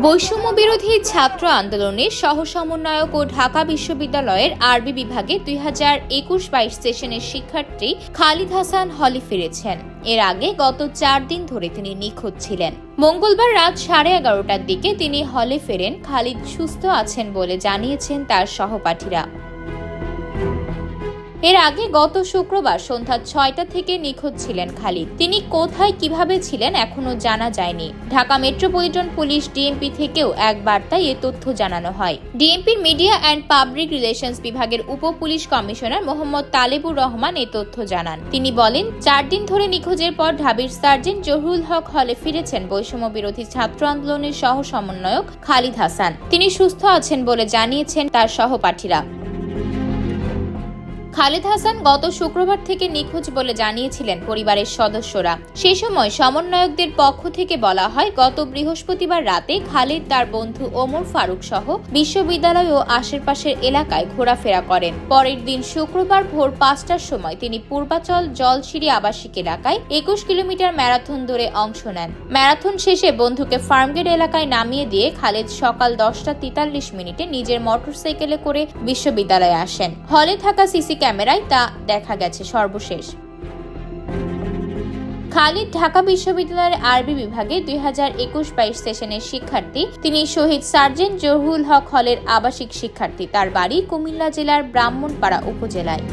বৈষম্য বিরোধী ছাত্র আন্দোলনের সহ সমন্বয়ক ও ঢাকা বিশ্ববিদ্যালয়ের আরবি বিভাগে 2021-22 সেশনের শিক্ষার্থী খালিদ হাসান হলে ফিরেছেন। এর আগে গত 4 দিন ধরে তিনি নিখোঁজ ছিলেন। মঙ্গলবার রাত 11:30টার দিকে তিনি হলে ফেরেন। খালিদ সুস্থ আছেন বলে জানিয়েছেন তার সহপাঠীরা। এর আগে গত শুক্রবার সন্ধ্যা 6টা থেকে নিখোঁজ ছিলেন খালিদ। তিনি কোথায় কিভাবে ছিলেন এখনো জানা যায়নি। ঢাকা মেট্রোপলিটন পুলিশ ডিএমপি থেকেও এক বার্তায় এ তথ্য জানানো হয়। ডিএমপির মিডিয়া অ্যান্ড পাবলিক রিলেশনস বিভাগের উপ পুলিশ কমিশনার মোহাম্মদ তালেবুর রহমান এ তথ্য জানান। তিনি বলেন, 4 দিন ধরে নিখোঁজের পর ঢাবির সার্জেন্ট জহুরুল হক হলে ফিরেছেন বৈষম্য বিরোধী ছাত্র আন্দোলনের সহ সমন্বয়ক খালিদ হাসান। তিনি সুস্থ আছেন বলে জানিয়েছেন তার সহপাঠীরা। খালিদ হাসান গত শুক্রবার থেকে নিখোঁজ বলে জানিয়েছিলেন পরিবারের সদস্যরা। সেই সময় সমন্বয়কদের পক্ষ থেকে বলা হয়, গত বৃহস্পতিবার রাতে খালিদ তার বন্ধু ওমর ফারুক সহ বিশ্ববিদ্যালয় ও আশেপাশের এলাকায় ঘোরাফেরা করেন। পরের দিন শুক্রবার ভোর 5টার সময় তিনি পূর্বাচল জলসিঁড়ি আবাসিক এলাকায় 21 কিলোমিটার ম্যারাথন দৌড়ে অংশ নেন। ম্যারাথন শেষে বন্ধুকে ফার্মগেট এলাকায় নামিয়ে দিয়ে খালিদ সকাল 10:43 নিজের মোটরসাইকেলে করে বিশ্ববিদ্যালয়ে আসেন। হলে থাকা সিসি ক্যামেরায় তা দেখা গেছে। সর্বশেষ খালিদ ঢাকা বিশ্ববিদ্যালয়ের আরবি বিভাগে 2021-22 সেশনের শিক্ষার্থী। তিনি শহীদ সার্জেন্ট জহুরুল হক হলের আবাসিক শিক্ষার্থী। তার বাড়ি কুমিল্লা জেলার ব্রাহ্মণপাড়া উপজেলায়।